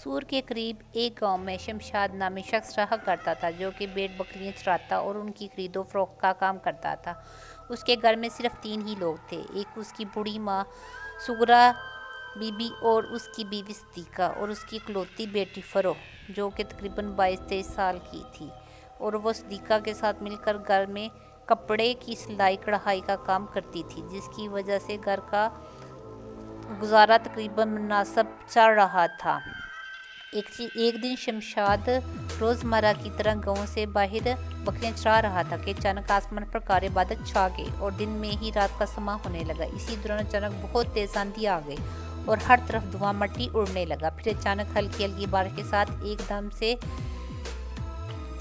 سور کے قریب ایک گاؤں میں شمشاد نامی شخص رہا کرتا تھا جو کہ بھیڑ بکریاں چراتا اور ان کی خرید و فروخت کا کام کرتا تھا۔ اس کے گھر میں صرف 3 ہی لوگ تھے، ایک اس کی بوڑھی ماں سغرا بی بی اور اس کی بیوی صدیقہ اور اس کی اکلوتی بیٹی فروخ جو کہ تقریباً 22-23 سال کی تھی، اور وہ صدیقہ کے ساتھ مل کر گھر میں کپڑے کی سلائی کڑھائی کا کام کرتی تھی، جس کی وجہ سے گھر کا گزارا تقریباً مناسب چل رہا تھا۔ ایک دن شمشاد روزمرہ کی طرح گاؤں سے باہر بکریاں چرا رہا تھا کہ اچانک آسمان پر کالے بادل چھا گئے اور دن میں ہی رات کا سماں ہونے لگا۔ اسی دوران اچانک بہت تیز آندھی آ گئی اور ہر طرف دھواں مٹی اڑنے لگا۔ پھر اچانک ہلکی ہلکی بارش کے ساتھ ایک دم سے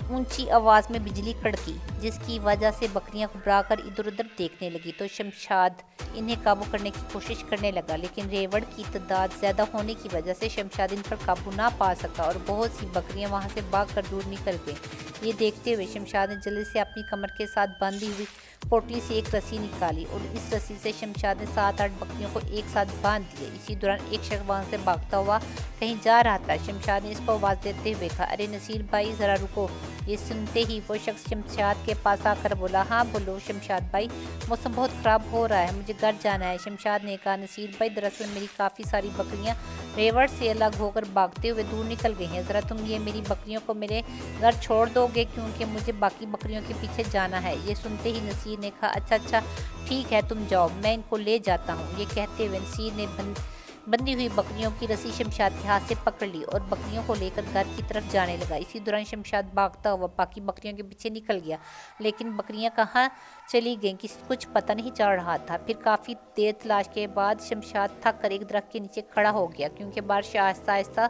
اونچی آواز میں بجلی کڑکی، جس کی وجہ سے بکریاں گھبرا کر ادھر ادھر دیکھنے لگی تو شمشاد انہیں قابو کرنے کی کوشش کرنے لگا، لیکن ریوڑ کی تعداد زیادہ ہونے کی وجہ سے شمشاد ان پر قابو نہ پا سکا اور بہت سی بکریاں وہاں سے بھاگ کر دور نکل گئیں۔ یہ دیکھتے ہوئے شمشاد نے جلدی سے اپنی کمر کے ساتھ باندھی ہوئی پوٹلی سے ایک رسی نکالی اور اس رسی سے شمشاد نے 7-8 بکریوں کو ایک ساتھ باندھ دیا۔ اسی دوران ایک شخص وہاں سے بھاگتا ہوا کہیں جا رہا تھا۔ شمشاد نے اس کو آواز دیتے ہوئے کہا، ارے نصیر بھائی ذرا رکو۔ یہ سنتے ہی وہ شخص شمشاد کے پاس آ کر بولا، ہاں بولو شمشاد بھائی، موسم بہت خراب ہو رہا ہے، مجھے گھر جانا ہے۔ شمشاد نے کہا، نصیر بھائی دراصل میری کافی ساری بکریاں ریوڑ سے الگ ہو کر بھاگتے ہوئے دور نکل گئی ہیں، ذرا تم یہ میری بکریوں کو میرے گھر چھوڑ دو گے کیونکہ مجھے باقی بکریوں کے پیچھے جانا ہے۔ یہ سنتے ہی نصیر نے کہا، اچھا ٹھیک ہے تم جاؤ، میں ان کو لے جاتا ہوں۔ یہ کہتے ہوئے نصیر نے بندھی ہوئی بکریوں کی رسی شمشاد کے ہاتھ سے پکڑ لی اور بکریوں کو لے کر گھر کی طرف جانے لگا۔ اسی دوران شمشاد بھاگتا ہوا باقی بکریوں کے پیچھے نکل گیا، لیکن بکریاں کہاں چلی گئیں کچھ پتہ نہیں چل رہا تھا۔ پھر کافی دیر تلاش کے بعد شمشاد تھک کر ایک درخت کے نیچے کھڑا ہو گیا کیونکہ بارش آہستہ آہستہ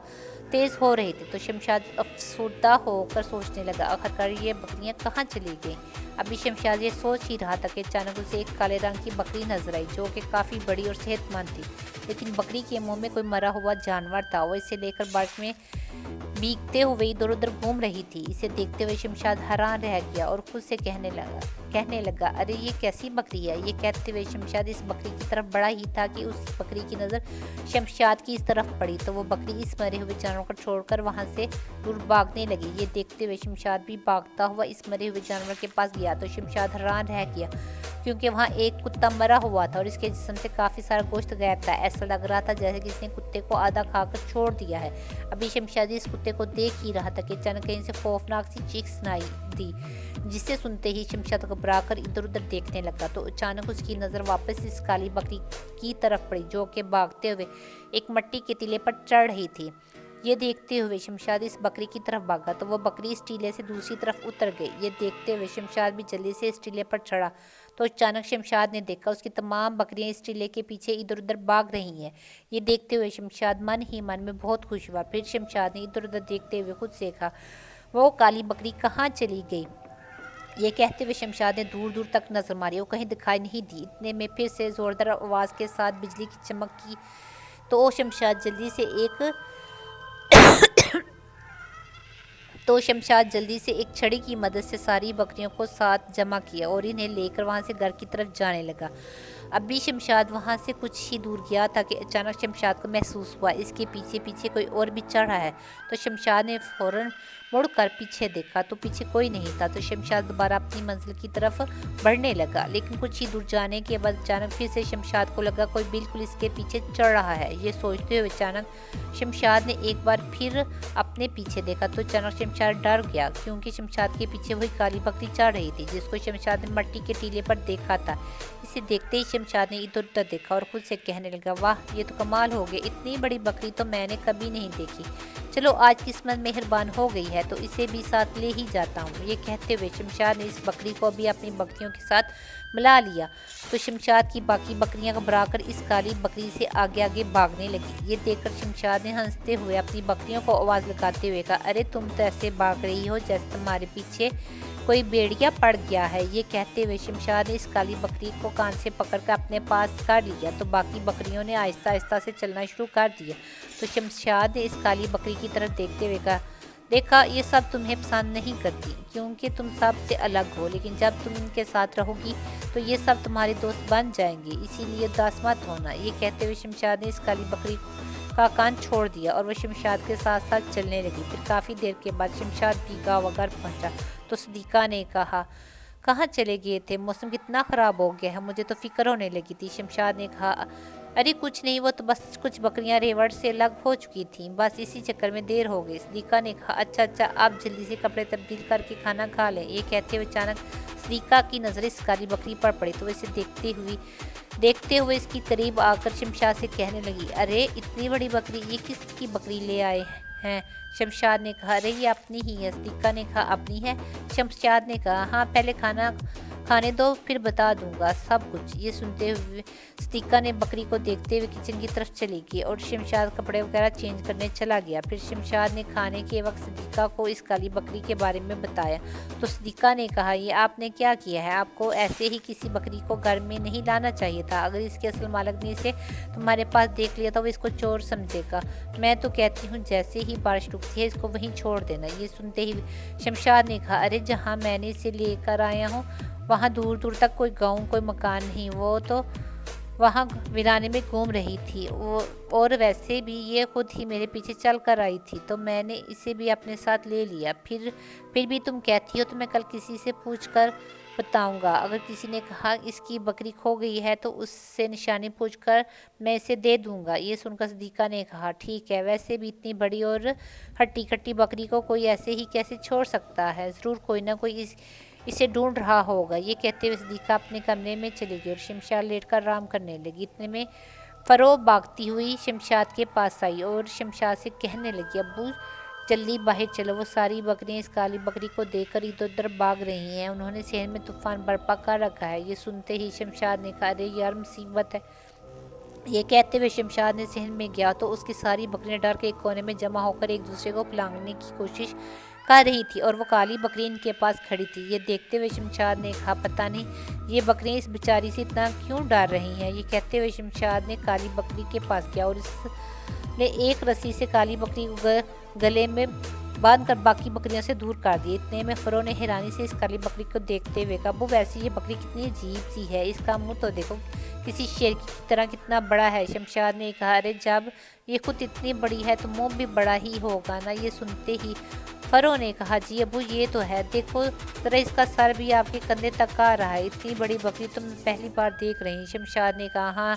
تیز ہو رہی تھی، تو شمشاد افسردہ ہو کر سوچنے لگا، آخرکار یہ بکریاں کہاں چلی گئیں۔ ابھی شمشاد یہ سوچ ہی رہا تھا کہ اچانک اسے ایک کالے رنگ کی بکری نظر آئی جو کہ کافی بڑی اور صحت مند تھی، لیکن بکری کے منہ میں کوئی مرا ہوا جانور تھا۔ وہ اسے لے کر بارش میں بھیگتے ہوئے ادھر ادھر گھوم رہی تھی۔ اسے دیکھتے ہوئے شمشاد حیران رہ گیا اور خود سے کہنے لگا، ارے یہ کیسی بکری ہے۔ یہ کہتے ہوئے شمشاد اس بکری کی طرف بڑھا ہی تھا کہ اس بکری کی نظر شمشاد کی اس طرف پڑی تو وہ بکری اس مرے ہوئے جانور کو چھوڑ کر وہاں سے دور بھاگنے لگی۔ یہ دیکھتے ہوئے شمشاد بھی بھاگتا ہوا اس مرے ہوئے جانور کے پاس گیا تو شمشاد حیران رہ گیا کیونکہ وہاں ایک کتا مرا ہوا تھا اور اس کے جسم سے کافی سارا گوشت غائب تھا۔ ایسا لگ رہا تھا جیسے کسی نے کتے کو آدھا کھا کر چھوڑ دیا ہے۔ ابھی شمشاد اس کتے کو دیکھ ہی رہا تھا کہ اچانک کہیں سے خوفناک سی چیخ سنائی دی، جسے سنتے ہی شمشاد گھبرا کر ادھر ادھر دیکھنے لگا تو اچانک اس کی نظر واپس اس کالی بکری کی طرف پڑی جو کہ بھاگتے ہوئے ایک مٹی کے ٹیلے پر چڑھ رہی تھی۔ یہ دیکھتے ہوئے شمشاد اس بکری کی طرف بھاگا تو وہ بکری اس ٹیلے سے دوسری طرف اتر گئی۔ یہ دیکھتے ہوئے شمشاد بھی جلدی سے اس ٹیلے پر چڑھا تو اچانک شمشاد نے دیکھا اس کی تمام بکریاں اس ٹیلے کے پیچھے ادھر ادھر بھاگ رہی ہیں۔ یہ دیکھتے ہوئے شمشاد من ہی من میں بہت خوش ہوا۔ پھر شمشاد نے ادھر ادھر دیکھتے ہوئے خود سے کہا، وہ کالی بکری کہاں چلی گئی۔ یہ کہتے ہوئے شمشاد نے دور دور تک نظر ماری، وہ کہیں دکھائی نہیں دی۔ اتنے میں پھر سے زوردار آواز کے ساتھ بجلی کی چمک کی تو شمشاد جلدی سے ایک چھڑی کی مدد سے ساری بکریوں کو ساتھ جمع کیا اور انہیں لے کر وہاں سے گھر کی طرف جانے لگا۔ ابھی شمشاد وہاں سے کچھ ہی دور گیا تھا کہ اچانک شمشاد کو محسوس ہوا اس کے پیچھے پیچھے کوئی اور بھی چڑھ رہا ہے، تو شمشاد نے فوراً مڑ کر پیچھے دیکھا تو پیچھے کوئی نہیں تھا، تو شمشاد دوبارہ اپنی منزل کی طرف بڑھنے لگا، لیکن کچھ ہی دور جانے کے بعد اچانک پھر سے شمشاد کو لگا کوئی بالکل اس کے پیچھے چڑھ رہا ہے۔ یہ سوچتے ہوئے اچانک شمشاد نے ایک بار پھر اپنے پیچھے دیکھا تو اچانک شمشاد ڈر گیا کیونکہ شمشاد کے پیچھے وہی کالی بکری چڑھ رہی تھی جس کو شمشاد نے مٹی کے ٹیلے پر دیکھا تھا۔ اسے دیکھتے ہی شمشاد نے ادھر ادھر دیکھا اور خود سے کہنے لگا، واہ یہ تو کمال ہو گیا، اتنی بڑی بکری تو میں نے کبھی نہیں دیکھی، چلو آج قسمت مہربان ہو گئی ہے تو اسے بھی ساتھ لے ہی جاتا ہوں۔ یہ کہتے ہوئے شمشاد نے اس بکری کو بھی اپنی بکریوں کے ساتھ ملا لیا تو شمشاد کی باقی بکریاں گھبرا کر اس کالی بکری سے آگے آگے بھاگنے لگی۔ یہ دیکھ کر شمشاد نے ہنستے ہوئے اپنی بکریوں کو آواز لگاتے ہوئے کہا، ارے تم تو ایسے بھاگ رہی ہو جیسے تمہارے پیچھے کوئی بھیڑیا پڑ گیا ہے۔ یہ کہتے ہوئے شمشاد نے اس کالی بکری کو کان سے پکڑ کر اپنے پاس کر لیا تو باقی بکریوں نے آہستہ آہستہ سے چلنا شروع کر دیا تو شمشاد نے اس کالی بکری کی طرف دیکھتے ہوئے کہا، دیکھا یہ سب تمہیں پسند نہیں کرتی کیونکہ تم سب سے الگ ہو، لیکن جب تم ان کے ساتھ رہو گی تو یہ سب تمہارے دوست بن جائیں گے، اسی لیے اداس مت ہونا۔ یہ کہتے ہوئے شمشاد نے اس کالی بکری کا کان چھوڑ دیا اور وہ شمشاد کے ساتھ ساتھ چلنے لگی۔ پھر کافی دیر کے بعد شمشاد بھی گاہ گھر پہنچا تو صدیقہ نے کہا، کہاں چلے گئے تھے؟ موسم کتنا خراب ہو گیا ہے، مجھے تو فکر ہونے لگی تھی۔ شمشاد نے کہا، ارے کچھ نہیں، وہ تو بس کچھ بکریاں ریوڑ سے الگ ہو چکی تھیں، بس اسی چکر میں دیر ہو گئی۔ صدیقہ نے کہا، اچھا آپ جلدی سے کپڑے تبدیل کر کے کھانا کھا لیں۔ یہ کہتے ہوئے اچانک صدیقہ کی نظر اس کالی بکری پر پڑی تو وہ اسے دیکھتے ہوئے اس کی قریب آ کر شمشاد سے کہنے لگی، ارے اتنی بڑی بکری، یہ کس کی بکری لے آئے ہیں؟ شمشاد نے کہا، ارے یہ اپنی ہی ہے۔ صدیقہ نے کہا، اپنی ہے؟ شمشاد نے کہا، ہاں، پہلے کھانا کھانے دو، پھر بتا دوں گا سب کچھ۔ یہ سنتے ہوئے صدیقہ نے بکری کو دیکھتے ہوئے کچن کی طرف چلی گئی اور شمشاد کپڑے وغیرہ چینج کرنے چلا گیا۔ پھر شمشاد نے کھانے کے وقت صدیقہ کو اس کالی بکری کے بارے میں بتایا تو صدیقہ نے کہا، یہ آپ نے کیا کیا ہے؟ آپ کو ایسے ہی کسی بکری کو گھر میں نہیں لانا چاہیے تھا۔ اگر اس کے اصل مالک نے اسے تمہارے پاس دیکھ لیا تو وہ اس کو چور سمجھے گا۔ میں تو کہتی ہوں جیسے ہی بارش رکتی ہے اس کو وہیں چھوڑ دینا۔ یہ سنتے ہی شمشاد نے کہا، ارے جہاں میں نے اسے لے کر آیا ہوں وہاں دور دور تک کوئی گاؤں، کوئی مکان نہیں، وہ تو وہاں ویرانے میں گھوم رہی تھی، اور ویسے بھی یہ خود ہی میرے پیچھے چل کر آئی تھی تو میں نے اسے بھی اپنے ساتھ لے لیا۔ پھر بھی تم کہتی ہو تو میں کل کسی سے پوچھ کر بتاؤں گا۔ اگر کسی نے کہا اس کی بکری کھو گئی ہے تو اس سے نشانی پوچھ کر میں اسے دے دوں گا۔ یہ سن کر صدیقہ نے کہا، ٹھیک ہے، ویسے بھی اتنی بڑی اور ہٹی کٹی بکری کو کوئی ایسے ہی کیسے چھوڑ سکتا ہے؟ ضرور کوئی نہ کوئی اسے ڈھونڈ رہا ہوگا۔ یہ کہتے ہوئے صدیقہ اپنے کمرے میں چلی گئی اور شمشاد لیٹ کر آرام کرنے لگی۔ اتنے میں فرو بھاگتی ہوئی شمشاد کے پاس آئی اور شمشاد سے کہنے لگی، ابو جلدی باہر چلو، وہ ساری بکریاں اس کالی بکری کو دیکھ کر ادھر ادھر بھاگ رہی ہیں، انہوں نے شہر میں طوفان برپا کر رکھا ہے۔ یہ سنتے ہی شمشاد نے کہا، ارے یار مصیبت ہے۔ یہ کہتے ہوئے شمشاد نے صحن میں گیا تو اس کی ساری بکریاں ڈر کے ایک کونے میں جمع ہو کر ایک دوسرے کو پلانگنے کی کوشش کر رہی تھی اور وہ کالی بکری ان کے پاس کھڑی تھی۔ یہ دیکھتے ہوئے شمشاد نے کہا، پتہ نہیں یہ بکریاں اس بیچاری سے اتنا کیوں ڈر رہی ہیں۔ یہ کہتے ہوئے شمشاد نے کالی بکری کے پاس گیا اور اس نے ایک رسی سے کالی بکری کو گلے میں باندھ کر باقی بکریوں سے دور کر دیا۔ اتنے میں فرو نے حیرانی سے اس کالی بکری کو دیکھتے ہوئے کہا، ابو ویسے یہ بکری کتنی عجیب سی ہے، اس کا منہ تو دیکھو کسی شیر کی طرح کتنا بڑا ہے۔ شمشاد نے کہا، ارے جب یہ خود اتنی بڑی ہے تو منہ بھی بڑا ہی ہوگا نا۔ یہ سنتے ہی فرو نے کہا، جی ابو یہ تو ہے، دیکھو ذرا اس کا سر بھی آپ کے کندھے تک آ رہا ہے، اتنی بڑی بکری تم پہلی بار دیکھ رہی ہیں۔ شمشاد نے کہا، ہاں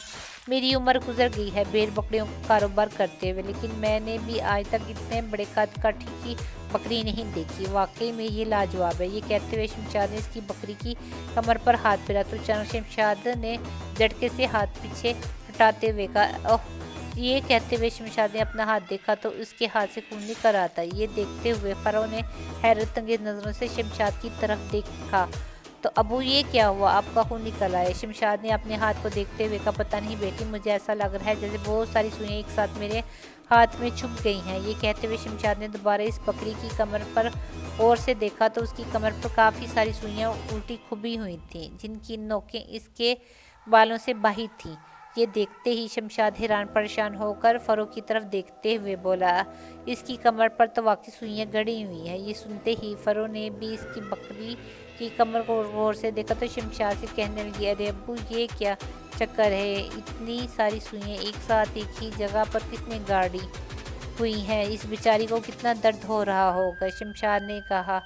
میری عمر گزر گئی ہے بھیڑ بکریوں کا کاروبار کرتے ہوئے، لیکن میں نے بھی آج تک اتنے بڑے قد کاٹھی کی بکری نہیں دیکھی، واقعی میں یہ لاجواب ہے۔ یہ کہتے ہوئے شمشاد نے اس کی بکری کی کمر پر ہاتھ پھیرا تو اچانک شمشاد نے جھٹکے سے ہاتھ پیچھے ہٹاتے ہوئے کہا، اوہ۔ یہ کہتے ہوئے شمشاد نے اپنا ہاتھ دیکھا تو اس کے ہاتھ سے خون نکل رہا تھا۔ یہ دیکھتے ہوئے فرو نے حیرت انگیز نظروں سے شمشاد کی طرف دیکھا تو ابو یہ کیا ہوا، آپ کا خون نکل آیا؟ شمشاد نے اپنے ہاتھ کو دیکھتے ہوئے کہا، پتہ نہیں بیٹی، مجھے ایسا لگ رہا ہے جیسے بہت ساری سوئیاں ایک ساتھ میرے ہاتھ میں چھپ گئی ہیں۔ یہ کہتے ہوئے شمشاد نے دوبارہ اس بکری کی کمر پر غور سے دیکھا تو اس کی کمر پر کافی ساری سوئیاں الٹی کھبی ہوئی تھیں جن کی نوکیں اس کے بالوں سے باہر تھیں۔ یہ دیکھتے ہی شمشاد حیران پریشان ہو کر فرو کی طرف دیکھتے ہوئے بولا، اس کی کمر پر تو واقعی سوئیاں گڑی ہوئی ہیں۔ یہ سنتے ہی فرو نے بھی اس کی بکری کی کمر کو غور سے دیکھا تو شمشاد سے کہنے لگی، ارے ابو یہ کیا چکر ہے، اتنی ساری سوئیاں ایک ساتھ ایک ہی جگہ پر کس نے گاڑی ہوئی ہیں، اس بیچاری کو کتنا درد ہو رہا ہوگا۔ شمشاد نے کہا،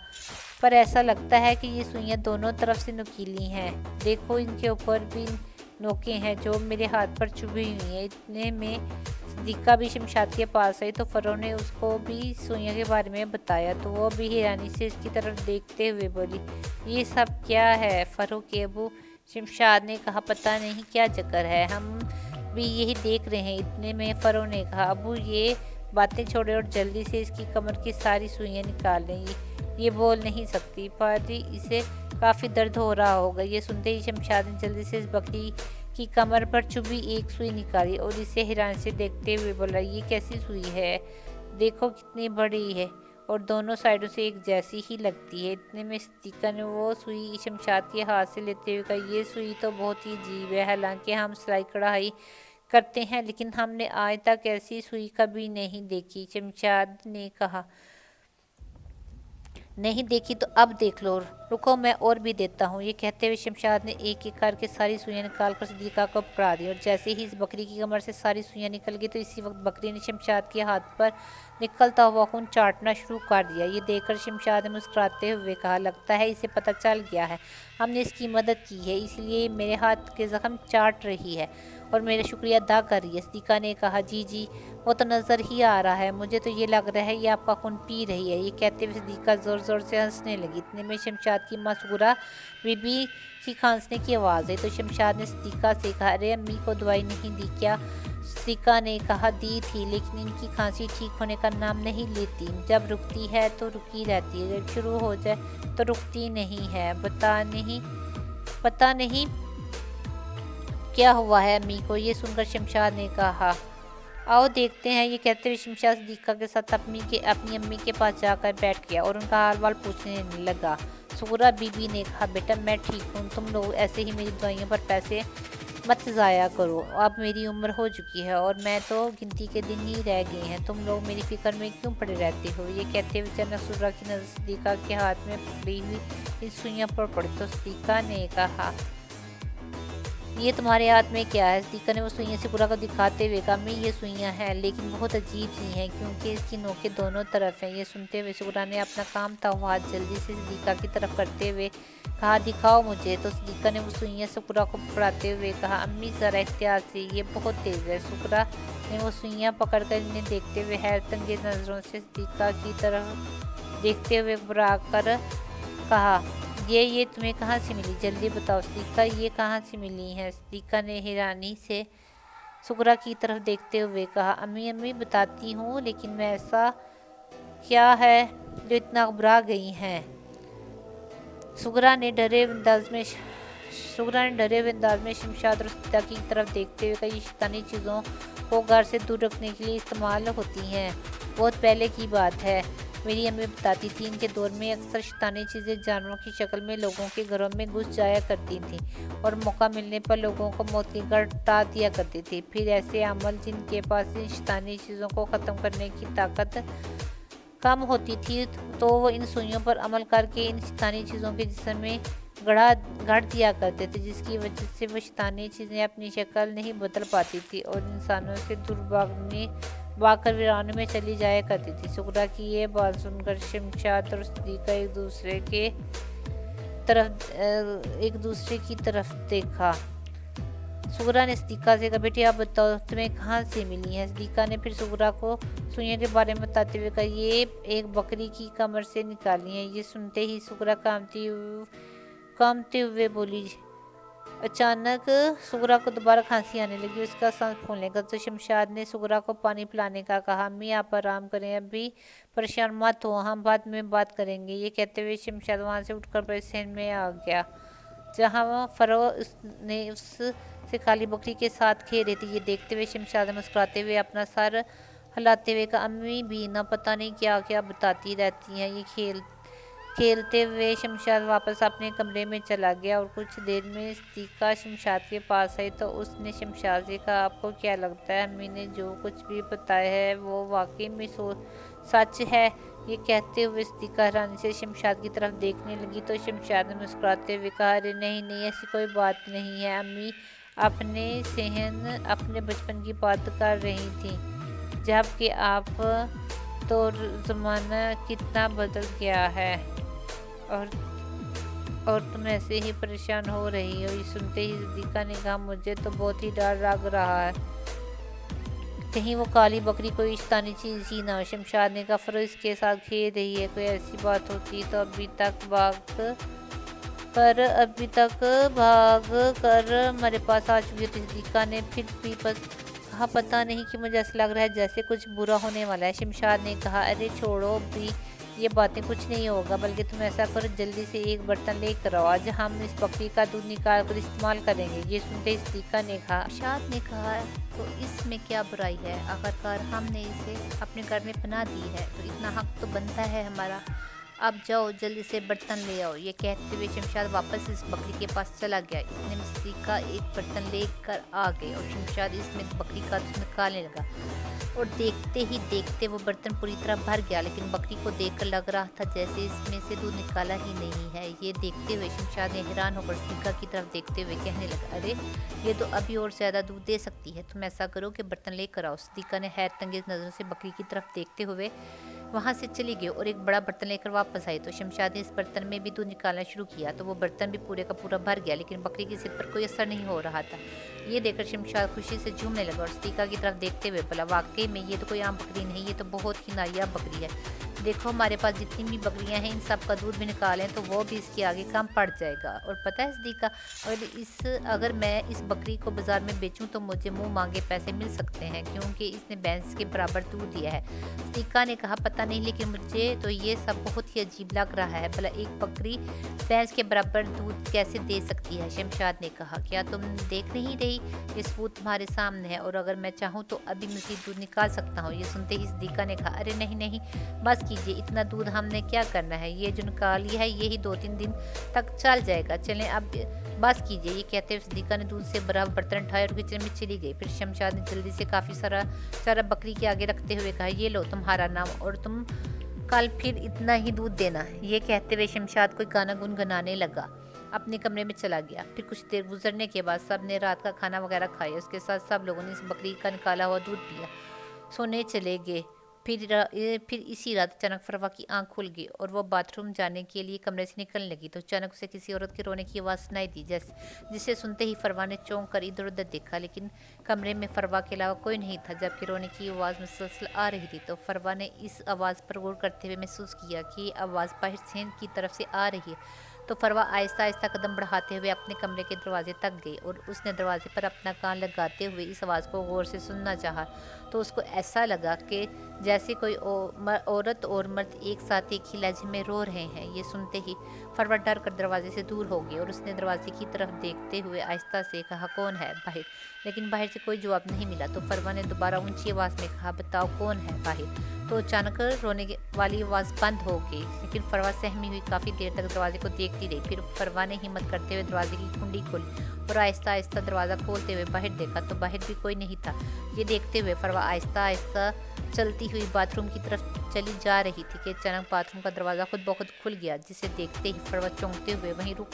پر ایسا لگتا ہے کہ یہ سوئیاں دونوں طرف سے نوکیلی ہیں، دیکھو ان کے اوپر بھی نوکیں ہیں جو میرے ہاتھ پر چبھی ہوئی ہیں۔ اتنے میں صدیقہ بھی شمشاد کے پاس آئی تو فرو نے اس کو بھی سوئیاں کے بارے میں بتایا تو وہ بھی حیرانی سے اس کی طرف دیکھتے ہوئے بولی، یہ سب کیا ہے فرو کے ابو؟ شمشاد نے کہا، پتہ نہیں کیا چکر ہے، ہم بھی یہی دیکھ رہے ہیں۔ اتنے میں فرو نے کہا، ابو یہ باتیں چھوڑے اور جلدی سے اس کی کمر کی ساری سوئیاں نکال لیں، یہ بول نہیں سکتی، پر اسے کافی درد ہو رہا ہوگا۔ یہ سنتے ہی شمشاد نے جلدی سے اس بکری کی کمر پر چبھی ایک سوئی نکالی اور اسے حیرانی سے دیکھتے ہوئے بولا، یہ کیسی سوئی ہے، دیکھو کتنی بڑی ہے اور دونوں سائڈوں سے ایک جیسی ہی لگتی ہے۔ اتنے میں صدیقہ نے وہ سوئی شمشاد کے ہاتھ سے لیتے ہوئے کہا، یہ سوئی تو بہت ہی عجیب ہے، حالانکہ ہم سلائی کڑھائی کرتے ہیں لیکن ہم نے آج تک ایسی سوئی کبھی نہیں دیکھی۔ شمشاد نے کہا، نہیں دیکھی تو اب دیکھ لو، رکو میں اور بھی دیتا ہوں۔ یہ کہتے ہوئے شمشاد نے ایک ایک کر کے ساری سوئیاں نکال کر صدیقہ کو پکڑا دی، اور جیسے ہی اس بکری کی کمر سے ساری سوئیاں نکل گئی تو اسی وقت بکری نے شمشاد کے ہاتھ پر نکلتا ہوا خون چاٹنا شروع کر دیا۔ یہ دیکھ کر شمشاد نے مسکراتے ہوئے کہا، لگتا ہے اسے پتہ چل گیا ہے ہم نے اس کی مدد کی ہے، اس لیے میرے ہاتھ کے زخم چاٹ رہی ہے اور میرا شکریہ ادا کر رہی ہے۔ صدیقہ نے کہا، جی جی وہ تو نظر ہی آ رہا ہے، مجھے تو یہ لگ رہا ہے یہ آپ کا خون پی رہی ہے۔ یہ کہتے ہوئے صدیقہ زور زور سے ہنسنے لگی۔ اتنے میں شمشاد کی ماں سغرا بی بی کی کھانسنے کی آواز آئی تو شمشاد نے صدیقہ سے کہا، ارے امی کو دوائی نہیں دی کیا؟ صدیقہ نے کہا، دی تھی لیکن ان کی کھانسی ٹھیک ہونے کا نام نہیں لیتی، جب رکتی ہے تو رکی رہتی ہے، جب شروع ہو جائے تو رکتی نہیں ہے، پتہ نہیں کیا ہوا ہے امی کو۔ یہ سن کر شمشاد نے کہا، آؤ دیکھتے ہیں۔ یہ کہتے ہوئے شمشاد صدیقہ کے ساتھ اپنی امی کے پاس جا کر بیٹھ گیا اور ان کا حال وال پوچھنے لگا۔ سغرا بی بی نے کہا، بیٹا میں ٹھیک ہوں، تم لوگ ایسے ہی میری دوائیوں پر پیسے مت ضائع کرو، اب میری عمر ہو چکی ہے اور میں تو گنتی کے دن ہی رہ گئے ہیں، تم لوگ میری فکر میں کیوں پڑے رہتے ہو؟ یہ کہتے ہوئے اچانک سغرا کی نظر صدیقہ کے ہاتھ میں پکڑی ہوئی ان سوئیاں پر پڑی تو صدیقہ نے کہا، یہ تمہارے ہاتھ میں کیا ہے؟ صدیقہ نے وہ سوئیاں سغرا کو دکھاتے ہوئے کہا، امی یہ سوئیاں ہیں لیکن بہت عجیب سی ہیں کیونکہ اس کی نوکیں دونوں طرف ہیں۔ یہ سنتے ہوئے سغرا نے اپنا کامتا ہوا ہاتھ جلدی سے صدیقہ کی طرف کرتے ہوئے کہا، دکھاؤ مجھے۔ تو صدیقہ نے وہ سوئیاں سغرا کو پکڑاتے ہوئے کہا، امی ذرا احتیاط سے، یہ بہت تیز ہے۔ سغرا نے وہ سوئیاں پکڑ کر انہیں دیکھتے ہوئے حیرت انگیز نظروں سے صدیقہ کی طرف دیکھتے ہوئے گھبرا کر کہا، یہ تمہیں کہاں سے ملی؟ جلدی بتاؤ صدیقہ، یہ کہاں سے ملی ہیں؟ صدیقہ نے حیرانی سے سغرا کی طرف دیکھتے ہوئے کہا، امی بتاتی ہوں، لیکن میں ایسا کیا ہے جو اتنا گھبرا گئی ہیں؟ سغرا نے ڈرے ہوئے انداز میں شمشاد اور صدیقہ کی طرف دیکھتے ہوئے کہا، یہ شیطانی چیزوں کو گھر سے دور رکھنے کے لیے استعمال ہوتی ہیں، بہت پہلے کی بات ہے، میری امی بتاتی تھی، ان کے دور میں اکثر شیطانی چیزیں جانوروں کی شکل میں لوگوں کے گھروں میں گھس جایا کرتی تھیں اور موقع ملنے پر لوگوں کو موت کی گھاٹ اتار دیا کرتی تھی۔ پھر ایسے عامل جن کے پاس ان شیطانی چیزوں کو ختم کرنے کی طاقت کم ہوتی تھی تو وہ ان سوئیوں پر عمل کر کے ان شیطانی چیزوں کے جسم میں گڑ دیا کرتے تھے، جس کی وجہ سے وہ شیطانی چیزیں اپنی شکل نہیں بدل پاتی تھی اور انسانوں سے دور بھاگ کر ویرانوں میں چلی جایا کرتی تھی۔ سغرا کی یہ بات سن کر شمشاد اور صدیقہ ایک دوسرے کی طرف دیکھا۔ سغرا نے صدیقہ سے کہا، بیٹی آپ بتاؤ تمہیں کہاں سے ملی ہیں؟ صدیقہ نے پھر سغرا کو سوئیوں کے بارے میں بتاتے ہوئے کہا، یہ ایک بکری کی کمر سے نکالی ہیں۔ یہ سنتے ہی سغرا کانپتے ہوئے بولی۔ اچانک سغرا کو دوبارہ کھانسی آنے لگی، اس کا سانس پھولنے لگا تو شمشاد نے سغرا کو پانی پلانے کا کہا، امی آپ آرام کریں، ابھی پریشان مت ہو، ہم بعد میں بات کریں گے۔ یہ کہتے ہوئے شمشاد وہاں سے اٹھ کر بڑے صحن میں آ گیا جہاں فروغ نے اس سے کالی بکری کے ساتھ کھیل رہی تھی۔ یہ دیکھتے ہوئے شمشاد نے مسکراتے ہوئے اپنا سر ہلاتے ہوئے کہا، امی بھی نہ پتہ نہیں کیا کیا بتاتی رہتی ہیں۔ یہ کھیلتے ہوئے شمشاد واپس اپنے کمرے میں چلا گیا اور کچھ دیر میں صدیقہ شمشاد کے پاس آئی تو اس نے شمشاد سے کہا، آپ کو کیا لگتا ہے امی نے جو کچھ بھی بتایا ہے وہ واقعی میں سچ ہے؟ یہ کہتے ہوئے صدیقہ حیرانی سے شمشاد کی طرف دیکھنے لگی تو شمشاد نے مسکراتے ہوئے کہا، ارے نہیں ایسی کوئی بات نہیں ہے امی، اپنے بچپن کی بات کر رہی تھیں، جب کہ آپ تو زمانہ کتنا بدل گیا ہے اور تم ایسے ہی پریشان ہو رہی ہو۔ یہ سنتے ہی صدیقہ نے کہا، مجھے تو بہت ہی ڈر لگ رہا ہے، کہیں وہ کالی بکری کوئی شیطانی چیز ہی نہ ہو۔ شمشاد نے کہا، فروغ اس کے ساتھ کھیل رہی ہے، کوئی ایسی بات ہوتی تو ابھی تک بھاگ کر ہمارے پاس آ چکی ہوتی۔ صدیقہ نے پھر بھی کہا، پتہ نہیں کہ مجھے ایسا لگ رہا ہے جیسے کچھ برا ہونے والا ہے۔ شمشاد نے کہا، ارے چھوڑو بھی یہ باتیں، کچھ نہیں ہوگا، بلکہ تم ایسا کرو جلدی سے ایک برتن لے کر آؤ، آج ہم اس بکری کا دودھ نکال کر استعمال کریں گے۔ یہ سنتے ہی صدیقہ نے کہا، شمشاد نے کہا، تو اس میں کیا برائی ہے؟ آخرکار ہم نے اسے اپنے گھر میں پناہ دی ہے تو اتنا حق تو بنتا ہے ہمارا۔ अब जाओ जल्दी से बर्तन ले आओ। ये कहते हुए शमशाद वापस इस बकरी के पास चला गया। इतने में सदीका एक बर्तन लेकर आ गई और शमशाद इसमें बकरी का दूध निकालने लगा और देखते ही देखते वो बर्तन पूरी तरह भर गया, लेकिन बकरी को देखकर लग रहा था जैसे इसमें से दूध निकाला ही नहीं है। ये देखते हुए शमशाद ने हैरान होकर सदीका की तरफ देखते हुए कहने लगा, अरे ये तो अभी और ज़्यादा दूध दे सकती है, तुम ऐसा करो कि बर्तन लेकर आओ। सदीका ने हैरत अंगेज नज़रों से बकरी की तरफ देखते हुए वहाँ से चली गई और एक बड़ा बर्तन लेकर वापस आई तो शमशाद ने इस बर्तन में भी दूध निकालना शुरू किया तो वो बर्तन भी पूरे का पूरा भर गया, लेकिन बकरी की जिद पर कोई असर नहीं हो रहा था। ये देखकर शमशाद खुशी से झूमने लगा और सदीका की तरफ देखते हुए बोला, वाकई में ये तो कोई आम बकरी नहीं, ये तो बहुत ही नायाब बकरी है। देखो हमारे पास जितनी भी बकरियां हैं इन सब का दूध भी निकालें तो वो भी इसके आगे कम पड़ जाएगा। और पता है सदीका, अगर मैं इस बकरी को बाजार में बेचूं तो मुझे मुंह मांगे पैसे मिल सकते हैं, क्योंकि इसने भैंस के बराबर दूध दिया है। सदीका ने कहा, पता नहीं, लेकिन मुझे तो ये सब बहुत ही अजीब लग रहा है। भला एक बकरी भैंस के बराबर दूध कैसे दे सकती है? शमशाद ने कहा, क्या तुम देख नहीं रही, ये सबूत तुम्हारे सामने है और अगर मैं चाहूँ तो अभी मज़ीद दूध निकाल सकता हूँ। ये सुनते ही सदीका ने कहा, अरे नहीं नहीं, बस कीजिए, इतना दूध हमने क्या करना है, ये जो निकाल लिया है यही 2-3 दिन तक चल जाएगा, चलें अब बस कीजिए। ये कहते हुए सदीका ने दूध से भरा बर्तन उठाया और किचन में चली गई। फिर शमशाद ने जल्दी से काफ़ी सारा बकरी के आगे रखते हुए कहा, ये लो तुम्हारा नाम और तुम कल फिर इतना ही दूध देना। ये कहते हुए शमशाद कोई गाना गुनगुनाने लगा, अपने कमरे में चला गया। फिर कुछ देर गुजरने के बाद सब ने रात का खाना वगैरह खाया, उसके साथ सब लोगों ने इस बकरी का निकाला हुआ दूध पिया, सोने चले गए। फिर इसी रात अचानक फरवा की आंख खुल गई और वो बाथरूम जाने के लिए कमरे से निकलने लगी तो अचानक उसे किसी औरत के रोने की आवाज़ सुनाई दी, जिसे सुनते ही फरवा ने चौंक कर इधर उधर देखा, लेकिन कमरे में फरवा के अलावा कोई नहीं था। जबकि रोने की आवाज़ मुसलसल आ रही थी तो फरवा ने इस आवाज़ पर गौर करते हुए महसूस किया कि आवाज़ बाहर से की तरफ से आ रही है। तो फरवा आहिस्ता आहिस्ता कदम बढ़ाते हुए अपने कमरे के दरवाजे तक गई और उसने दरवाजे पर अपना कान लगाते हुए इस आवाज़ को गौर से सुनना चाहा तो उसको ऐसा लगा कि जैसे कोई औरत और मर्द एक साथ एक ही लहजे में रो रहे हैं। ये सुनते ही फरवा डर कर दरवाजे से दूर हो गई और उसने दरवाजे की तरफ देखते हुए आहिस्ता से कहा, कौन है बाहर? लेकिन बाहर से कोई जवाब नहीं मिला तो फरवा ने दोबारा ऊंची आवाज़ में कहा, बताओ कौन है बाहर? तो अचानक रोने वाली आवाज़ बंद हो गई, लेकिन फरवा सहमी हुई काफ़ी देर तक दरवाजे को देखती रही। फिर फरवा ने हिम्मत करते हुए दरवाजे की कुंडी खोली और आहिस्ता आहिस्ता दरवाज़ा खोलते हुए बाहर देखा तो बाहर भी कोई नहीं था। ये देखते हुए फरवा आहिस्ता आहिस्ता चलती हुई बाथरूम की तरफ चली जा रही थी कि अचानक बाथरूम का दरवाज़ा खुद ब खुद खुल गया, जिसे देखते ही फरवा चौंकते हुए वहीं रुक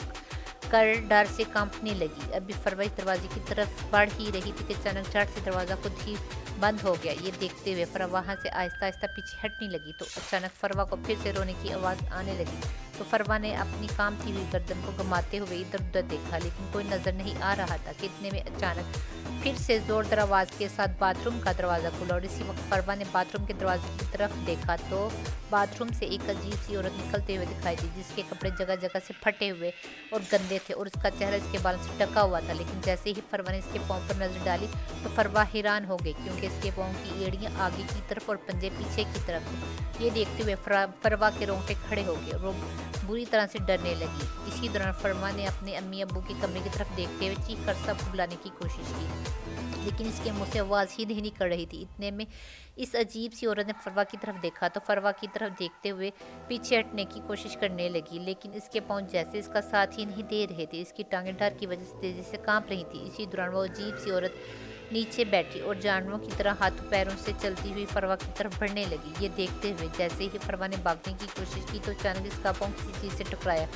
कर डर से कांपने लगी। अभी फरवा इस दरवाजे की तरफ बढ़ ही रही थी कि अचानक झट से दरवाज़ा खुद ही बंद हो गया। ये देखते हुए फरवा वहाँ से आहिस्ता आहिस्ता पीछे हटने लगी तो अचानक फरवा को फिर से रोने की आवाज़ आने लगी। तो फरवा ने अपनी कामती हुई गर्दन को घुमाते हुए इधर उधर देखा, लेकिन कोई नज़र नहीं आ रहा था कि इतने में अचानक फिर से जोरदार आवाज़ के साथ बाथरूम का दरवाज़ा खुला और इसी वक्त फरवा ने बाथरूम के दरवाजे की तरफ देखा तो बाथरूम से एक अजीब सी औरत निकलते हुए दिखाई दी, जिसके कपड़े जगह जगह से फटे हुए और गंदे थे और उसका चेहरा इसके बालों से ढका हुआ था। लेकिन जैसे ही फरवा ने इसके पाँव पर नज़र डाली तो फरवा हैरान हो गई, क्योंकि इसके पाँव की एड़ियाँ आगे की तरफ और पंजे पीछे की तरफ थी। ये देखते हुए फरवा के रोंगटे खड़े हो गए और वो बुरी तरह से डरने लगी। इसी दौरान फरवा ने अपने अम्मी अब्बू के कमरे की तरफ देखते हुए चीख कर सबको बुलाने की कोशिश की, लेकिन इसके मुंह से आवाज़ ही नहीं निकल रही थी। इतने में इस अजीब सी औरत ने फरवा की तरफ देखा तो फरवा की तरफ देखते हुए पीछे हटने की कोशिश करने लगी, लेकिन इसके पाँव जैसे इसका साथ ही नहीं दे रहे थे। इसकी टांगें डर की वजह से तेज़ी से कांप रही थी। इसी दौरान वो अजीब सी औरत नीचे बैठी और जानवरों की तरह हाथों पैरों से चलती हुई फरवा की तरफ बढ़ने लगी। ये देखते हुए जैसे ही फरवा ने भागने की कोशिश की तो अचानक इसका पाँव किसी चीज़ से टकराया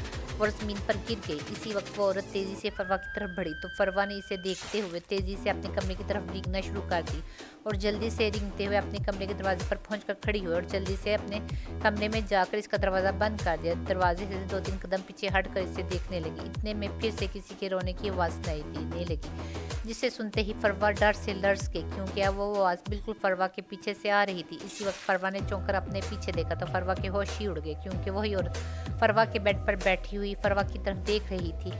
और ज़मीन पर गिर गई। इसी वक्त वो औरत तेज़ी से फरवा की तरफ बढ़ी तो फरवा ने इसे देखते हुए तेज़ी से अपने कमरे की तरफ रेंगना शुरू कर दी और जल्दी से रेंगते हुए अपने कमरे के दरवाजे पर पहुंचकर खड़ी हुई और जल्दी से अपने कमरे में जाकर इसका दरवाज़ा बंद कर दिया। दरवाजे से 2-3 कदम पीछे हटकर इसे देखने लगी। इतने में फिर से किसी के रोने की आवाज़ सुनाई देने लगी, जिसे सुनते ही फरवा डर से लर्ज़ गई, क्योंकि अब वो आवाज़ बिल्कुल फरवा के पीछे से आ रही थी। इसी वक्त फरवा ने चौंक कर अपने पीछे देखा तो फरवा के होश ही उड़ गए, क्योंकि वही औरत फरवा के बेड पर बैठी हुई फरवा की तरफ देख रही थी।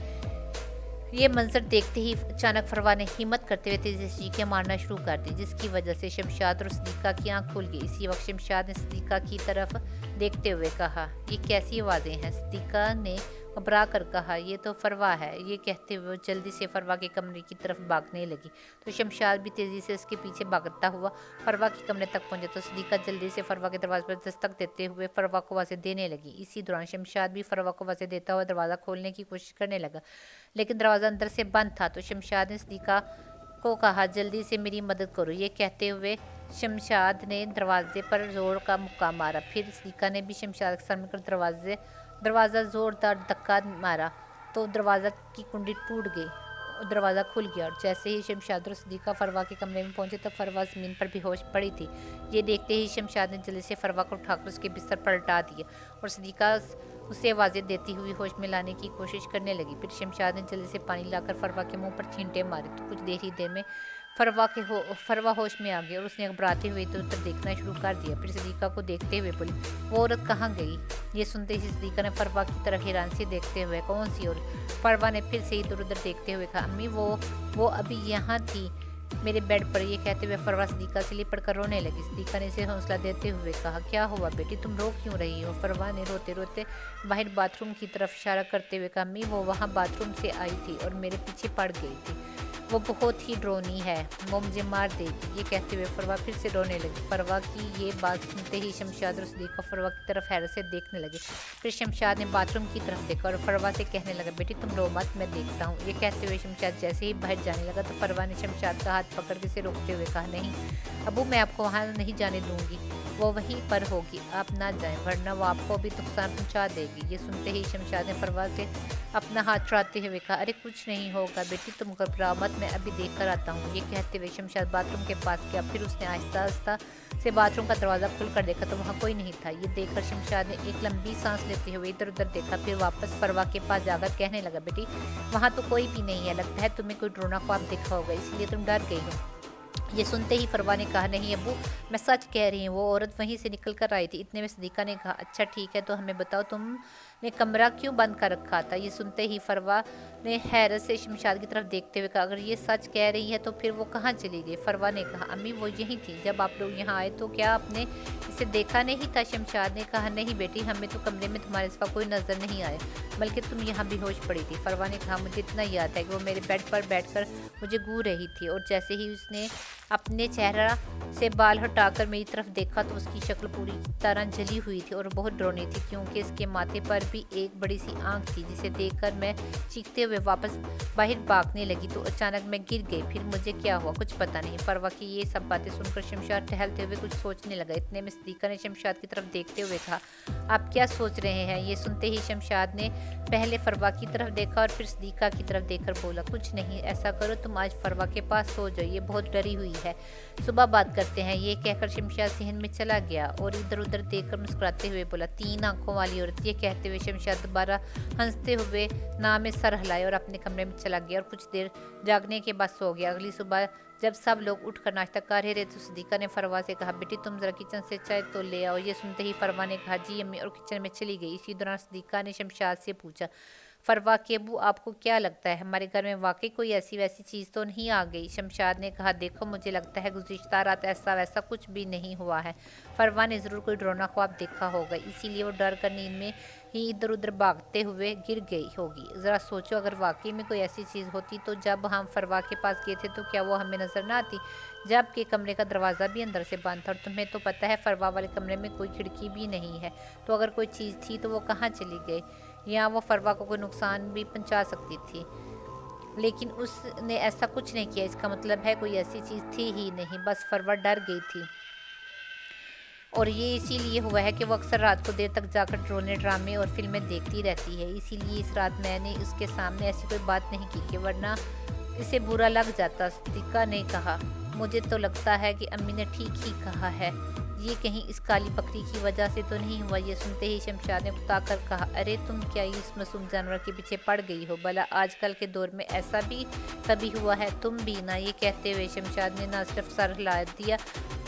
ये मंजर देखते ही अचानक फरवा ने हिम्मत करते हुए तेजी से चीखें मारना शुरू कर दी, जिसकी वजह से शमशाद और सदीका की आंख खुल गई। इसी वक्त शमशाद ने सदीका की तरफ देखते हुए कहा, ये कैसी आवाज़ें हैं? सदीका ने घबरा कर कहा, ये तो फरवा है। ये कहते हुए वो जल्दी से फरवा के कमरे की तरफ भागने लगी तो शमशाद भी तेजी से उसके पीछे भागता हुआ फरवा के कमरे तक पहुंचा तो सदीका जल्दी से फरवा के दरवाजे पर दस्तक देते हुए फरवा को आवाज़ें देने लगी। इसी दौरान शमशाद भी फरवा को आवाज़ें देता हुआ दरवाज़ा खोलने की कोशिश करने लगा, लेकिन दरवाज़ा अंदर से बंद था। तो शमशाद ने सदीका को कहा, जल्दी से मेरी मदद करो। ये कहते हुए शमशाद ने दरवाजे पर जोर का मुक्का मारा। फिर सदीका ने भी शमशाद के सामने कर दरवाज़ा ज़ोरदार धक्का मारा तो दरवाज़ा की कुंडी टूट गई और दरवाज़ा खुल गया। और जैसे ही शमशाद और सदीका फरवा के कमरे में पहुंचे तब फरवा ज़मीन पर बेहोश पड़ी थी। ये देखते ही शमशाद ने जल्दी से फरवा को उठाकर उसके बिस्तर पर लटा दिया और सदीका उसे आवाज़ें देती हुई होश में लाने की कोशिश करने लगी। फिर शमशाद ने जल्दी से पानी लाकर फरवा के मुंह पर छींटे मारे तो कुछ देर ही देर में फरवा होश में आ गया और उसने घबराते हुए इधर उधर देखना शुरू कर दिया। फिर सदीका को देखते हुए बोली, वो औरत कहाँ गई? ये सुनते ही सदीका ने फरवा की तरफ हैरान से देखते हुए, कौन सी औरत? फरवा ने फिर से इधर उधर देखते हुए कहा, अम्मी वो अभी यहाँ थी मेरे बेड पर। ये कहते हुए फरवा सदीका से लिपट कर रोने लगी। सदीका ने इसे हौसला देते हुए कहा, क्या हुआ बेटी, तुम रो क्यों रही हो? फरवा ने रोते रोते बाहर बाथरूम की तरफ इशारा करते हुए कहा, अम्मी वो वहाँ बाथरूम से आई थी और मेरे पीछे पड़ गई थी। वो बहुत ही ड्रोनी है, वो मुझे मार देगी। ये कहते हुए फरवा फिर से रोने लगी। फरवा की ये बात सुनते ही शमशाद और सदीका फरवा की तरफ हैरत से देखने लगे। फिर शमशाद ने बाथरूम की तरफ देखा और फरवा से कहने लगा, बेटी तुम रो मत, मैं देखता हूँ। ये कहते हुए शमशाद जैसे ही बाहर जाने लगा तो फरवा ने शमशाद का हाथ पकड़ के उसे रोकते हुए कहा, नहीं अबू, मैं आपको वहाँ नहीं जाने दूंगी, वो वहीं पर होगी, आप ना जाएं वरना वो आपको भी नुकसान पहुँचा देगी। ये सुनते ही शमशाद ने फरवा से अपना हाथ छुड़ाते हुए कहा, अरे कुछ नहीं होगा बेटी, तुम घबराओ मत, मैं अभी देख कर आता हूँ। ये कहते हुए शमशाद बाथरूम के पास गया। फिर उसने आहिस्ता आहिस्ता से बाथरूम का दरवाज़ा खुल कर देखा तो वहाँ कोई नहीं था। ये देखकर शमशाद ने एक लंबी सांस लेते हुए इधर उधर देखा। फिर वापस फरवा के पास जाकर कहने लगा, बेटी वहाँ तो कोई भी नहीं है, लगता है तुम्हें कोई डरोना ख्वाब देखा होगा इसलिए तुम डर गई हो। ये सुनते ही फरवा ने कहा, नहीं अबू, मैं सच कह रही हूँ, वो औरत वहीं से निकल कर आई थी। इतने में सदीका ने कहा, अच्छा ठीक है, तो हमें बताओ तुमने कमरा क्यों बंद कर रखा था? ये सुनते ही फरवा ने हैरत से शमशाद की तरफ देखते हुए कहा, अगर ये सच कह रही है तो फिर वो कहाँ चली गई? फरवा ने कहा, अम्मी वो यहीं थी, जब आप लोग यहाँ आए तो क्या आपने इसे देखा नहीं था? शमशाद ने कहा, नहीं बेटी, हमें तो कमरे में तुम्हारे सिवा कोई नज़र नहीं आया, बल्कि तुम यहाँ बेहोश पड़ी थी। फरवा ने कहा, मुझे इतना याद है कि वो मेरे बेड पर बैठकर मुझे गूँ रही थी और जैसे ही उसने अपने चेहरा से बाल हटाकर मेरी तरफ देखा तो उसकी शक्ल पूरी तरह जली हुई थी और बहुत डरावनी थी, क्योंकि इसके माथे पर भी एक बड़ी सी आंख थी, जिसे देखकर मैं चीखते हुए वापस बाहर भागने लगी तो अचानक मैं गिर गई। फिर मुझे क्या हुआ कुछ पता नहीं। फरवा की ये सब बातें सुनकर शमशाद टहलते हुए कुछ सोचने लगा। इतने में सदीका ने शमशाद की तरफ देखते हुए कहा, आप क्या सोच रहे हैं? ये सुनते ही शमशाद ने पहले फरवा की तरफ देखा और फिर सदीका की तरफ देखकर बोला, कुछ नहीं, ऐसा करो तुम आज फरवा के पास सो जाओ, ये बहुत डरी हुई है, सुबह बात करते हैं। ये कहकर शमशाद सहन में चला गया और इधर उधर देखकर मुस्कुराते हुए बोला, तीन आंखों वाली औरत। ये कहते हुए शमशाद दोबारा हंसते हुए ना में सर हिलाए और अपने कमरे में चला गया और कुछ देर जागने के बाद सो गया। अगली सुबह जब सब लोग उठकर नाश्ता कर रहे थे तो सदीका ने फरवा से कहा, बेटी तुम जरा किचन से चाय तो ले आओ। ये सुनते ही फरवा ने कहा, जी अम्मी, और किचन में चली गई। इसी दौरान सदीका ने शमशाद से पूछा, फरवा के अबू, आपको क्या लगता है हमारे घर में वाकई कोई ऐसी वैसी चीज़ तो नहीं आ गई? शमशाद ने कहा, देखो मुझे लगता है गुज़िश्ता रात ऐसा वैसा कुछ भी नहीं हुआ है। फरवा ने ज़रूर कोई डरावना ख्वाब देखा होगा, इसीलिए वो डर कर नींद में ही इधर उधर भागते हुए गिर गई होगी। ज़रा सोचो, अगर वाकई में कोई ऐसी चीज़ होती तो जब हम फरवा के पास गए थे तो क्या वो हमें नज़र ना आती, जबकि कमरे का दरवाज़ा भी अंदर से बंद था और तुम्हें तो पता है फरवा वाले कमरे में कोई खिड़की भी नहीं है, तो अगर कोई चीज़ थी तो वो कहाँ चली गई? या वो फरवा को कोई नुकसान भी पहुंचा सकती थी, लेकिन उसने ऐसा कुछ नहीं किया। इसका मतलब है कोई ऐसी चीज़ थी ही नहीं, बस फरवा डर गई थी। और ये इसीलिए हुआ है कि वो अक्सर रात को देर तक जाकर डरावने ड्रामे और फिल्में देखती रहती है। इसीलिए इस रात मैंने उसके सामने ऐसी कोई बात नहीं की कि वरना इसे बुरा लग जाता। सदीका ने कहा, मुझे तो लगता है कि अम्मी ने ठीक ही कहा है, ये कहीं इस काली बकरी की वजह से तो नहीं हुआ? ये सुनते ही शमशाद ने उकताकर कहा, अरे तुम क्या इस मासूम जानवर के पीछे पड़ गई हो? भला आजकल के दौर में ऐसा भी कभी हुआ है? तुम भी ना। ये कहते हुए शमशाद ने ना सिर्फ सर हिला दिया,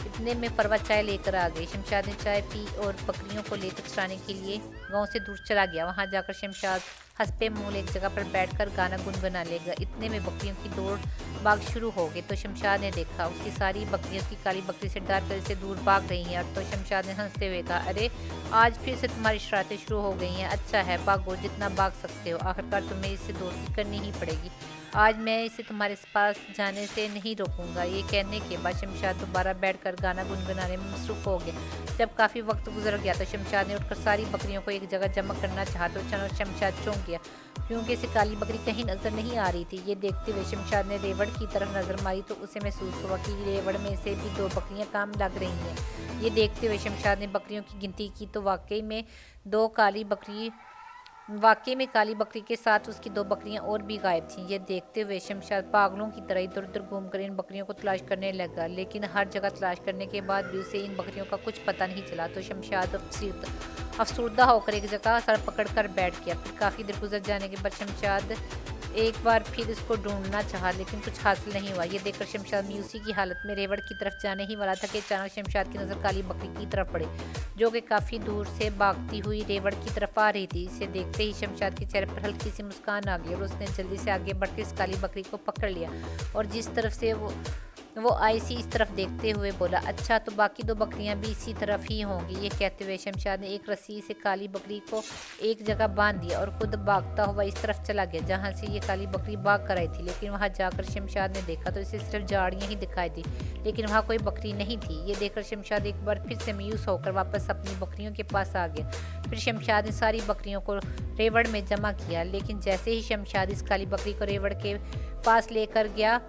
इतने में फरवा चाय लेकर आ गई। शमशाद ने चाय पी और बकरियों को लेकर चराने के लिए गांव से दूर चला गया। वहां जाकर शमशाद हंसपे मूल एक जगह पर बैठकर गाना गुनगुना लेगा। इतने में बकरियों की दौड़ भाग शुरू हो गए। तो शमशाद ने देखा उसकी सारी बकरियां उसकी काली बकरी से डर कर इससे दूर भाग रही हैं। और तो शमशाद ने हंसते हुए कहा, अरे आज फिर से तुम्हारी शरारतें शुरू हो गई हैं। अच्छा है, भागो जितना भाग सकते हो, आखिरकार तुम्हें इससे दोस्ती करनी ही पड़ेगी। आज मैं इसे तुम्हारे पास जाने से नहीं रोकूंगा। ये कहने के बाद शमशाद दोबारा बैठकर गाना गुनगुनाने में मसरूफ हो गया। जब काफ़ी वक्त गुजर गया तो शमशाद ने उठकर सारी बकरियों को एक जगह जमा करना चाहा तो अचानक शमशाद चौंक गया, क्योंकि इसे काली बकरी कहीं नजर नहीं आ रही थी। ये देखते हुए शमशाद ने रेवड़ की तरफ नजर मारी तो उसे महसूस हुआ कि रेवड़ में से भी 2 बकरियां काम लग रही हैं। ये देखते हुए शमशाद ने बकरियों की गिनती की तो वाकई में काली बकरी के साथ उसकी 2 बकरियां और भी गायब थीं। ये देखते हुए शमशाद पागलों की तरह इधर उधर घूमकर इन बकरियों को तलाश करने लगा, लेकिन हर जगह तलाश करने के बाद भी उसे इन बकरियों का कुछ पता नहीं चला। तो शमशाद अफसरदा होकर एक जगह सर पकड़ कर बैठ गया। फिर काफ़ी देर गुजर जाने के बाद शमशाद एक बार फिर इसको ढूंढना चाहा, लेकिन कुछ हासिल नहीं हुआ। ये देखकर शमशाद मायूसी की हालत में रेवड़ की तरफ जाने ही वाला था कि अचानक शमशाद की नज़र काली बकरी की तरफ पड़ी, जो कि काफ़ी दूर से भागती हुई रेवड़ की तरफ आ रही थी। इसे देखते ही शमशाद के चेहरे पर हल्की सी मुस्कान आ गई और उसने जल्दी से आगे बढ़कर इस काली बकरी को पकड़ लिया और जिस तरफ से वो आई सी इस तरफ देखते हुए बोला, अच्छा तो बाकी 2 बकरियां भी इसी तरफ ही होंगी। ये कहते हुए शमशाद ने एक रस्सी से काली बकरी को एक जगह बांध दिया और खुद भागता हुआ इस तरफ चला गया जहां से ये काली बकरी भाग कर आई थी। लेकिन वहां जाकर शमशाद ने देखा तो इसे सिर्फ झाड़ियां ही दिखाई दी, लेकिन वहां कोई बकरी नहीं थी। ये देखकर शमशाद एक बार फिर से मायूस होकर वापस अपनी बकरियों के पास आ गया। फिर शमशाद ने सारी बकरियों को रेवड़ में जमा किया, लेकिन जैसे ही शमशाद इस काली बकरी को रेवड़ के पास लेकर गया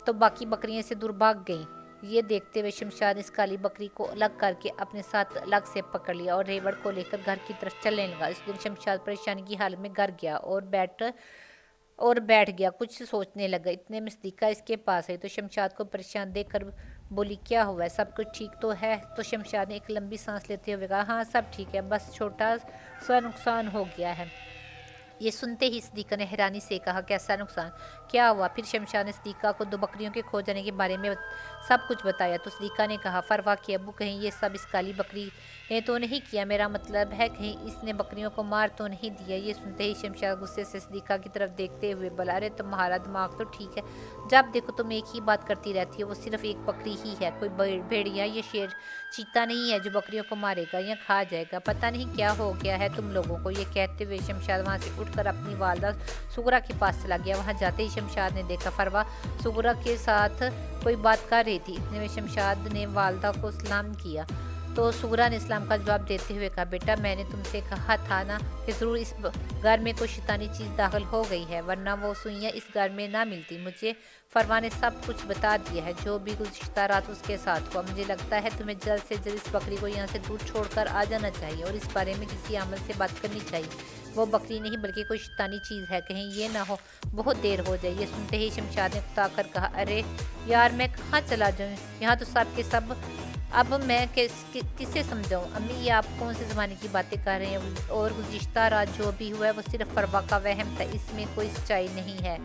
तो बाकी बकरियां से दूर भाग गईं। ये देखते हुए शमशाद इस काली बकरी को अलग करके अपने साथ अलग से पकड़ लिया और रेवड़ को लेकर घर की तरफ चलने लगा। इस दिन शमशाद परेशानी की हालत में घर गया और बैठ गया, कुछ सोचने लगा। इतने में सदीका इसके पास आई तो शमशाद को परेशान देखकर बोली, क्या हुआ है, सब कुछ ठीक तो है? तो शमशाद ने एक लंबी सांस लेते हुए कहा, हाँ सब ठीक है, बस छोटा सा नुकसान हो गया है। ये सुनते ही सदीका ने हैरानी से कहा, कैसा नुकसान, क्या हुआ? फिर शमशाद ने सदीका को 2 बकरियों के खो जाने के बारे में सब कुछ बताया। तो सदीका ने कहा, फरवा की अब्बू कहीं ये सब इस काली बकरी ने तो नहीं किया? मेरा मतलब है कहीं इसने बकरियों को मार तो नहीं दिया? ये सुनते ही शमशाद गुस्से से सदीका की तरफ देखते हुए बोला, अरे तुम्हारा दिमाग तो ठीक है, जब देखो तुम एक ही बात करती रहती हो, वो सिर्फ एक बकरी ही है, कोई भेड़िया या शेर चीता नहीं है जो बकरियों को मारेगा या खा जाएगा, पता नहीं क्या हो गया है तुम लोगों को। ये कहते हुए शमशाद वहाँ से उठकर अपनी वालदा सुगरा के पास चला गया। वहाँ जाते ही शमशाद ने देखा फरवा सुगरा के साथ कोई बात कर रही थी। इतने में शमशाद ने वालदा को सलाम किया तो सुगरा ने इस्लाम का जवाब देते हुए कहा, बेटा मैंने तुमसे कहा था ना कि ज़रूर इस घर में कोई शैतानी चीज़ दाखिल हो गई है, वरना वो सुइयाँ इस घर में ना मिलती। मुझे फरवा ने सब कुछ बता दिया है, जो भी गुज़िश्ता रात उसके साथ हुआ। मुझे लगता है तुम्हें जल्द से जल्द इस बकरी को यहाँ से दूर छोड़कर आ जाना चाहिए और इस बारे में किसी अमल से बात करनी चाहिए। वो बकरी नहीं बल्कि कोई शैतानी चीज़ है, कहीं ये ना हो बहुत देर हो जाए। ये सुनते ही शमशाद ने उकताकर कहा, अरे यार मैं कहाँ चला जाऊँ, यहाँ तो सब के सब, अब मैं किससे समझाऊँ? अम्मी ये आप कौन से ज़माने की बातें कर रहे हैं? और गुज़िश्ता रात जो भी हुआ है वो सिर्फ फरवा का वहम था, इसमें कोई सच्चाई नहीं है।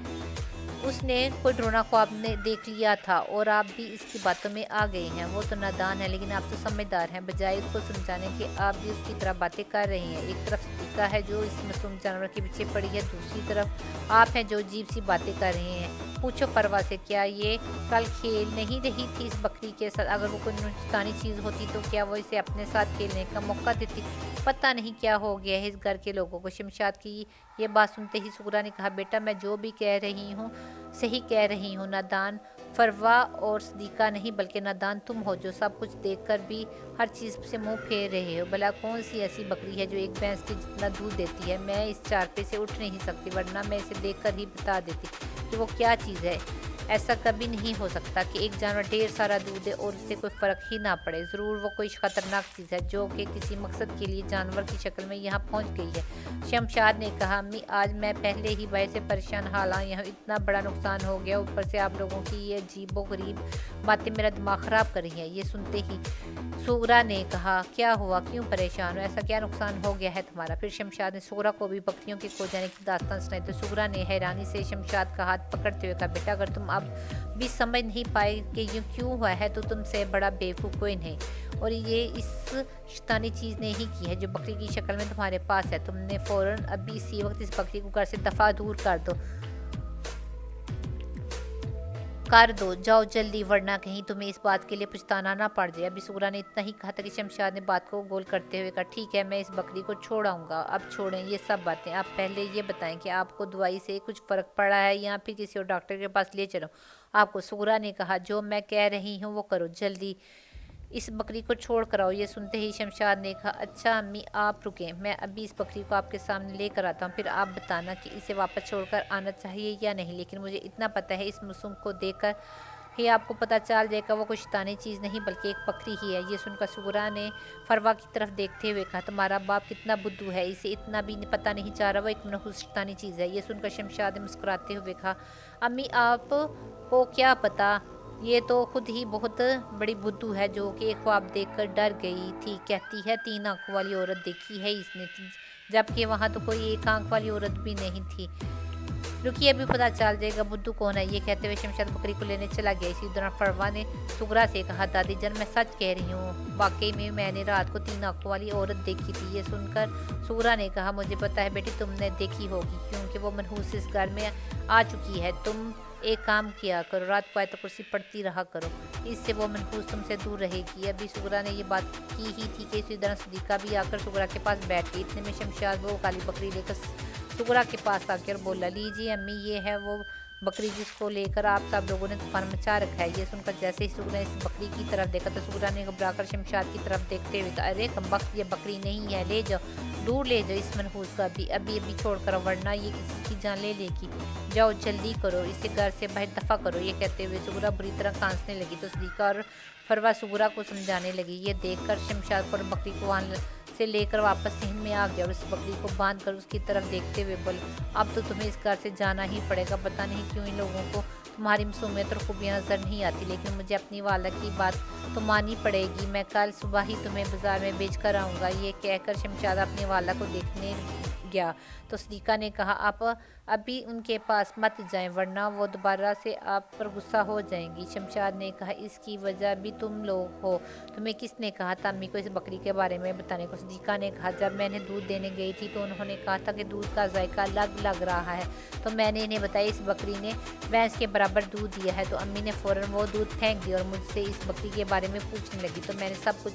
उसने कोई डरोना ख्वाब ने देख लिया था और आप भी इसकी बातों में आ गए हैं। वो तो नादान है लेकिन आप तो समझदार हैं, बजाय उसको समझाने के आप भी उसकी तरह बातें कर रही हैं। एक तरफ सदीका है जो इस मासूम जानवर के पीछे पड़ी है, दूसरी तरफ आप हैं जो अजीब सी बातें कर रहे हैं। पूछो फरवा से, क्या ये कल खेल नहीं रही थी इस बकरी के साथ? अगर वो कोई नुकसानी चीज़ होती तो क्या वो इसे अपने साथ खेलने का मौका देती? पता नहीं क्या हो गया है इस घर के लोगों को। शमशाद की ये बात सुनते ही सुगरा ने कहा, बेटा मैं जो भी कह रही हूँ सही कह रही हूँ, नादान फरवा और सदीका नहीं बल्कि नादान तुम हो जो सब कुछ देखकर भी हर चीज़ से मुंह फेर रहे हो। भला कौन सी ऐसी बकरी है जो एक भैंस के जितना दूध देती है? मैं इस चारपे से उठ नहीं सकती, वरना मैं इसे देखकर ही बता देती कि वो क्या चीज़ है। ऐसा कभी नहीं हो सकता कि एक जानवर ढेर सारा दूध दे और उससे कोई फ़र्क ही ना पड़े। ज़रूर वो कोई ख़तरनाक चीज़ है जो कि किसी मकसद के लिए जानवर की शक्ल में यहाँ पहुँच गई है। शमशाद ने कहा, अम्मी आज मैं पहले ही वजह से परेशान हालां यहाँ इतना बड़ा नुकसान हो गया, ऊपर से आप लोगों की ये अजीबो गरीब बातें मेरा दिमाग ख़राब कर रही हैं। ये सुनते ही सुगरा ने कहा, क्या हुआ, क्यों परेशान हो, ऐसा क्या नुकसान हो गया है तुम्हारा? फिर शमशाद ने सुगरा को भी बकरियों के खो जाने की दास्तान सुनाई तो सुगरा ने हैरानी से शमशाद का हाथ पकड़ते हुए कहा, बेटा अगर तुम अब भी समझ नहीं पाए कि ये क्यों हुआ है तो तुमसे बड़ा बेवकूफ़ कोई नहीं, और ये इस शैतानी चीज़ ने ही की है जो बकरी की शक्ल में तुम्हारे पास है। तुमने फ़ौरन अभी इसी वक्त इस बकरी को घर से दफ़ा दूर कर दो। कर दो, जाओ जल्दी, वरना कहीं तुम्हें इस बात के लिए पछताना ना पड़ जाए। अभी सुगरा ने इतना ही कहा था कि शमशाद ने बात को गोल करते हुए कहा, ठीक है, मैं इस बकरी को छोड़ आऊँगा। अब छोड़ें ये सब बातें, आप पहले ये बताएं कि आपको दवाई से कुछ फ़र्क पड़ा है या फिर किसी और डॉक्टर के पास ले चलो आपको। सुगरा ने कहा, जो मैं कह रही हूँ वो करो, जल्दी इस बकरी को छोड़ कर आओ। ये सुनते ही शमशाद ने कहा, अच्छा अम्मी आप रुकें, मैं अभी इस बकरी को आपके सामने लेकर आता हूँ, फिर आप बताना कि इसे वापस छोड़कर आना चाहिए या नहीं। लेकिन मुझे इतना पता है, इस मासूम को देखकर ही आपको पता चल जाएगा वो कोई शैतानी चीज़ नहीं बल्कि एक बकरी ही है। ये सुनकर सुगरा ने फरवा की तरफ देखते हुए कहा, तुम्हारा बाप कितना बुद्धू है, इसे इतना भी पता नहीं चल रहा वो एक मनहूस शैतानी चीज़ है। ये सुनकर शमशाद ने मुस्कुराते हुए कहा, अम्मी आपको क्या पता, ये तो खुद ही बहुत बड़ी बुद्धू है जो कि एक ख्वाब देखकर डर गई थी। कहती है 3 आंखों वाली औरत देखी है इसने, जबकि वहाँ तो कोई 1 आंख वाली औरत भी नहीं थी। रुकिए अभी पता चल जाएगा बुद्धू कौन है। ये कहते हुए शमशाद बकरी को लेने चला गया। इसी दौरान फरवा ने सुगरा से कहा, दादी जान मैं सच कह रही हूँ, वाकई में मैंने रात को 3 आंखों वाली औरत देखी थी। ये सुनकर सुगरा ने कहा, मुझे पता है बेटी तुमने देखी होगी, क्योंकि वो मनहूस इस घर में आ चुकी है। तुम एक काम किया करो, रात को आयत कुर्सी पढ़ती रहा करो, इससे वो मनहूस तुमसे दूर रहेगी। अभी सुगरा ने ये बात की ही थी कि इसी दौरान सदीका भी आकर सुगरा के पास बैठ गई। इतने में शमशाद वो काली बकरी लेकर सुगरा के पास आकर बोला, लीजिए अम्मी, ये है वो बकरी जिसको लेकर आप सब लोगों ने तूफान मचा रखा है। ये सुनकर जैसे ही सुगरा ने इस बकरी की तरफ देखा तो सुगरा ने घबराकर शमशाद की तरफ देखते हुए कहा, अरे कमबख्त, ये बकरी नहीं है, ले जाओ, दूर ले जाओ इस मनहूस को, अभी छोड़ कर, वरना ये किसी की जान ले लेगी। जाओ जल्दी करो, इसे घर से बाहर दफा करो। ये कहते हुए सुगरा बुरी तरह कांसने लगी तो सदीका और फरवा सुगरा को समझाने लगी। ये देखकर शमशाद फौरन बकरी को वहाँ से लेकर वापस सिंह में आ गया और उस बकरी को बांध कर उसकी तरफ देखते हुए बोले, अब तो तुम्हें इस घर से जाना ही पड़ेगा। पता नहीं क्यों इन लोगों को तुम्हारी मासूमियत और खूबियाँ नजर नहीं आती, लेकिन मुझे अपनी वाला की बात तो माननी पड़ेगी। मैं कल सुबह ही तुम्हें बाजार में बेच कर आऊँगा। ये कहकर शमशाद अपने वाला को देखने गया तो सदीका ने कहा, आप अभी उनके पास मत जाएं, वरना वो दोबारा से आप पर गुस्सा हो जाएंगी। शमशाद ने कहा, इसकी वजह भी तुम लोग हो, तुम्हें किसने कहा था अम्मी को इस बकरी के बारे में बताने को। सदीका ने कहा, जब मैंने दूध देने गई थी तो उन्होंने कहा था कि दूध का जायका अलग लग रहा है, तो मैंने इन्हें बताया इस बकरी ने भैंस के बराबर दूध दिया है। तो अम्मी ने फ़ौरन वो दूध फेंक दिया और मुझसे इस बकरी के बारे में पूछने लगी, तो मैंने सब कुछ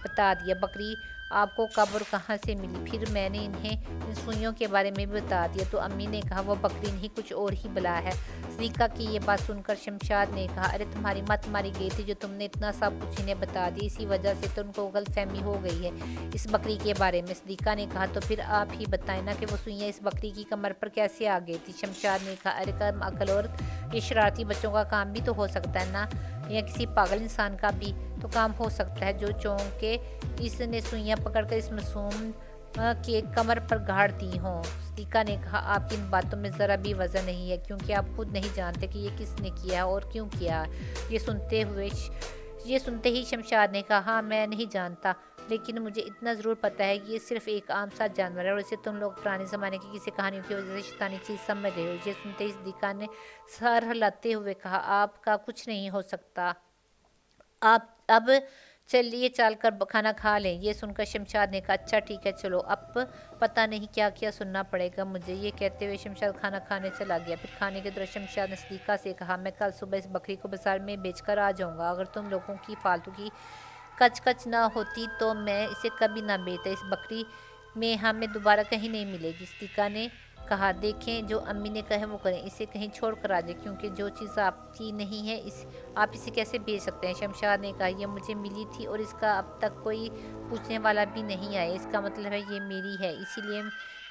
बता दिया। बकरी आपको कब और कहाँ से मिली, फिर मैंने इन्हें इन सुइयों के बारे में भी बता दिया। तो अम्मी ने कहा, वो बकरी नहीं कुछ और ही बला है। सदीका की ये बात सुनकर शमशाद ने कहा, अरे तुम्हारी मत मारी गई थी जो तुमने इतना सब कुछ इन्हें बता दिया, इसी वजह से तो उनको गलतफहमी हो गई है इस बकरी के बारे में। सदीका ने कहा, तो फिर आप ही बताएं ना कि वो सुइयाँ इस बकरी की कमर पर कैसे आ गई थी। शमशाद ने कहा, अरे कम अकल औरत, ये शरारती बच्चों का काम भी तो हो सकता है ना, या किसी पागल इंसान का भी तो काम हो सकता है जो चौंक के इसने सुइयाँ पकड़कर इस मासूम के कमर पर गाड़ दी हों। सदीका ने कहा, आपकी इन बातों में ज़रा भी वजह नहीं है, क्योंकि आप खुद नहीं जानते कि ये किसने किया है और क्यों किया। ये सुनते ही शमशाद ने कहा, हाँ मैं नहीं जानता, लेकिन मुझे इतना ज़रूर पता है कि ये सिर्फ एक आम सा जानवर है और इसे तुम लोग पुराने ज़माने की किसी कहानियों की वजह से शैतानी चीज़ समझ रहे हो। ये सुनते ही सदीका ने सर हिलाते हुए कहा, आपका कुछ नहीं हो सकता, आप अब चलिए चल कर खाना खा लें। ये सुनकर शमशाद ने कहा, अच्छा ठीक है चलो, अब पता नहीं क्या क्या सुनना पड़ेगा मुझे। ये कहते हुए शमशाद खाना खाने चला गया। फिर खाने के दौरान शमशाद ने सदीका से कहा, मैं कल सुबह इस बकरी को बाजार में बेच कर आ जाऊँगा। अगर तुम लोगों की फालतू की कच ना होती तो मैं इसे कभी ना बेचता। इस बकरी में हमें दोबारा कहीं नहीं मिलेगी। सदीका ने कहा, देखें जो अम्मी ने कहा वो करें, इसे कहीं छोड़ कर आ जाए, क्योंकि जो चीज़ आपकी नहीं है आप इसे कैसे बेच सकते हैं। शमशाद ने कहा, ये मुझे मिली थी और इसका अब तक कोई पूछने वाला भी नहीं आया, इसका मतलब है ये मेरी है, इसीलिए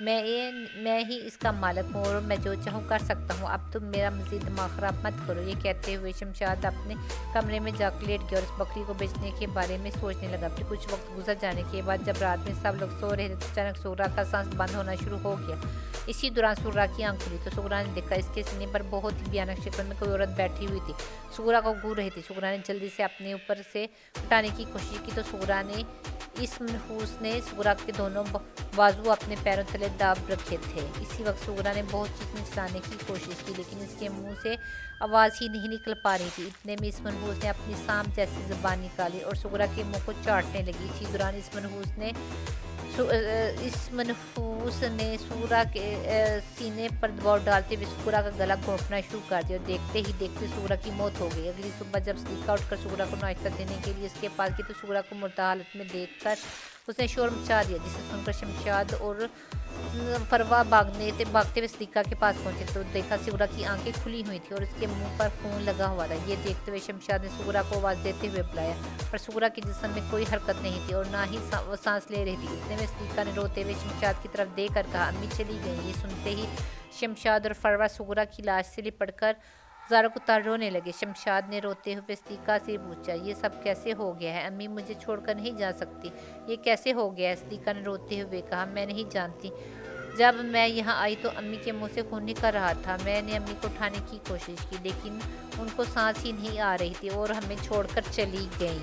मैं ही इसका मालिक हूँ और मैं जो चाहूँ कर सकता हूँ। अब तुम मेरा मज़ीद दिमाग ख़राब मत करो। ये कहते हुए शमशाद अपने कमरे में जाकर लेट गया और इस बकरी को बेचने के बारे में सोचने लगा। फिर कुछ वक्त गुजर जाने के बाद जब रात में सब लोग सो रहे थे तो अचानक सुगरा का सांस बंद होना शुरू हो गया। इसी दौरान सुगरा की आंख खुली तो सुगरा ने देखा इसके सीने पर बहुत ही भयानक शक्ल में कोई औरत बैठी हुई थी, सुगरा को घूर रही थी। सुगरा ने जल्दी से अपने ऊपर से उठाने की कोशिश की तो सुगरा ने इस मनहूस ने सुगरा के दोनों बाजू अपने पैरों तले दाब रखे थे। इसी वक्त सुगरा ने बहुत चीखने चिल्लाने की कोशिश की, लेकिन इसके मुंह से आवाज़ ही नहीं निकल पा रही थी। इतने में इस मनहूस ने अपनी सांप जैसी ज़ुबान निकाली और सुगरा के मुंह को चाटने लगी। इसी दौरान इस मनहूस ने इस मनहूस ने सूरा के सीने पर दबाव डालते हुए सूरा का गला घोंटना शुरू कर दिया और देखते ही देखते सूरा की मौत हो गई। अगली सुबह जब सलीका उठकर सूरा को नाश्ता देने के लिए उसके पास गई तो सूरा को मुर्दा हालत में देखकर उसने शोर मचा दिया, जिसे सुनकर शमशाद और फरवा भागते हुए सलीका के पास पहुंचे तो देखा सूरा की आंखें खुली हुई थी और उसके मुंह पर खून लगा हुआ था। ये देखते हुए शमशाद ने सूरा को आवाज़ देते हुए बुलाया, पर सूरा के जिस्म में कोई हरकत नहीं थी और ना ही वो सांस ले रही थी। इतने में सलीका ने रोते हुए शमशाद की तरफ देख कर कहा, अम्मी चली गई। ये सुनते ही शमशाद और फरवा सूरा की लाश से लिपटकर ज़ारा को तार रोने लगे। शमशाद ने रोते हुए सलीका से पूछा, ये सब कैसे हो गया है? अम्मी मुझे छोड़कर नहीं जा सकती, ये कैसे हो गया है? सलीका ने रोते हुए कहा, मैं नहीं जानती। जब मैं यहाँ आई तो अम्मी के मुंह से खून निकल रहा था। मैंने अम्मी को उठाने की कोशिश की लेकिन उनको सांस ही नहीं आ रही थी और हमें छोड़कर चली गई।